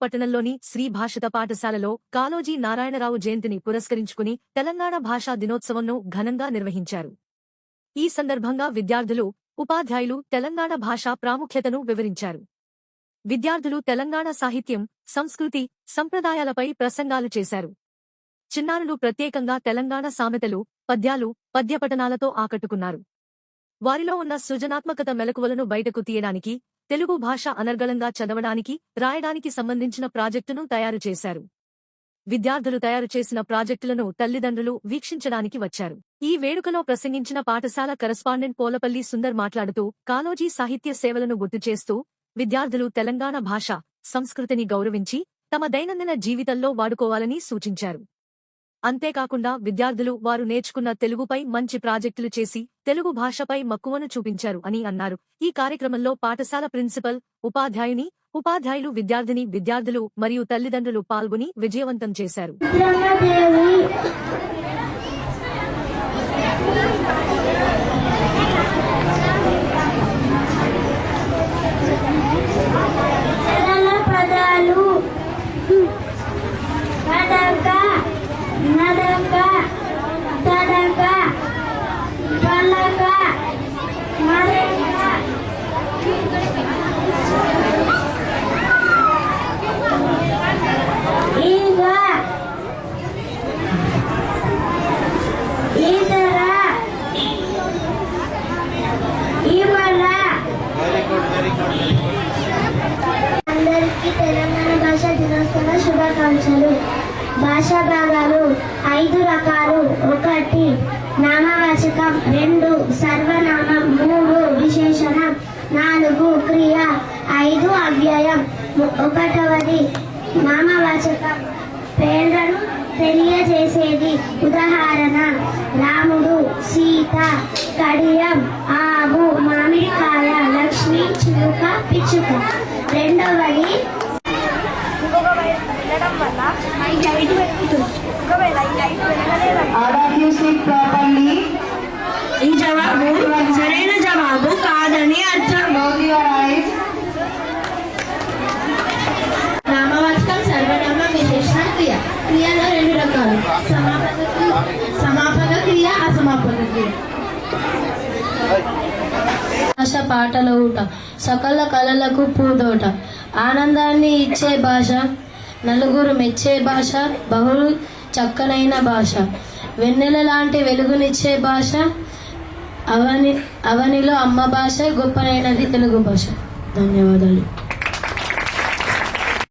పట్టణంలోని శ్రీ భాషిత పాఠశాలలో కాళోజీ నారాయణరావు జయంతిని పురస్కరించుకుని తెలంగాణ భాషా దినోత్సవంను ఘనంగా నిర్వహించారు. ఈ సందర్భంగా విద్యార్థులు, ఉపాధ్యాయులు తెలంగాణ భాషా ప్రాముఖ్యతను వివరించారు. విద్యార్థులు తెలంగాణ సాహిత్యం, సంస్కృతి, సంప్రదాయాలపై ప్రసంగాలు చేశారు. చిన్నారులు ప్రత్యేకంగా తెలంగాణ సామెతలు, పద్యాలు, పద్యపఠనాలతో ఆకట్టుకున్నారు. వారిలో ఉన్న సృజనాత్మకత మెలకువలను బయటకు తీయడానికి, తెలుగు భాష అనర్గళంగా చదవడానికి, రాయడానికి సంబంధించిన ప్రాజెక్టును తయారు చేశారు. విద్యార్థులు తయారు చేసిన ప్రాజెక్టులను తల్లిదండ్రులు వీక్షించడానికి వచ్చారు. ఈ వేడుకలో ప్రసంగించిన పాఠశాల కరస్పాండెంట్ పోలపల్లి సుందర్ మాట్లాడుతూ కాళోజీ సాహిత్య సేవలను గుర్తుచేస్తూ విద్యార్థులు తెలంగాణ భాష, సంస్కృతిని గౌరవించి తమ దైనందిన జీవితంలో వాడుకోవాలని సూచించారు. అంతేకాకుండా విద్యార్థులు వారు నేర్చుకున్న తెలుగుపై మంచి ప్రాజెక్టులు చేసి తెలుగు భాషపై మక్కువను చూపించారు అని అన్నారు. ఈ కార్యక్రమంలో పాఠశాల ప్రిన్సిపల్, ఉపాధ్యాయులు, విద్యార్థులు మరియు తల్లిదండ్రులు పాల్గొని విజయవంతం చేశారు. అందరికీ తెలంగాణ భాషా దినోత్సవ శుభాకాంక్షలు. భాషా భాగాలు 5 రకాలు. 1 నామవాచకం, 2 సర్వనామం, 3 విశేషణం, 4 క్రియ, 5 అవ్యయం. 1వది నామవాచకం, పేర్లను తెలియజేసేది. ఉదాహరణ: రాముడు, సీత, కడియం, ఆవు, మామిడికాయ, లక్ష్మి, చిలుక, పిచ్చుక. 2వది ఈ జవాబు సరైన జవాబు కాదని అర్థం. నామవాచకం, సర్వనామం, విశేషణ, క్రియ. క్రియలో 2 రకాలు: సమాపక క్రియ, అసమాపక క్రియ. భాష పాటల ఊట, సకల కళలకు పూదోట, ఆనందాన్ని ఇచ్చే భాష, నలుగురు మెచ్చే భాష, బహుళ చక్కనైన భాష, వెన్నెల లాంటి వెలుగునిచ్చే భాష, అవనిలో అమ్మ భాష, గొప్పనైనది తెలుగు భాష. ధన్యవాదాలు.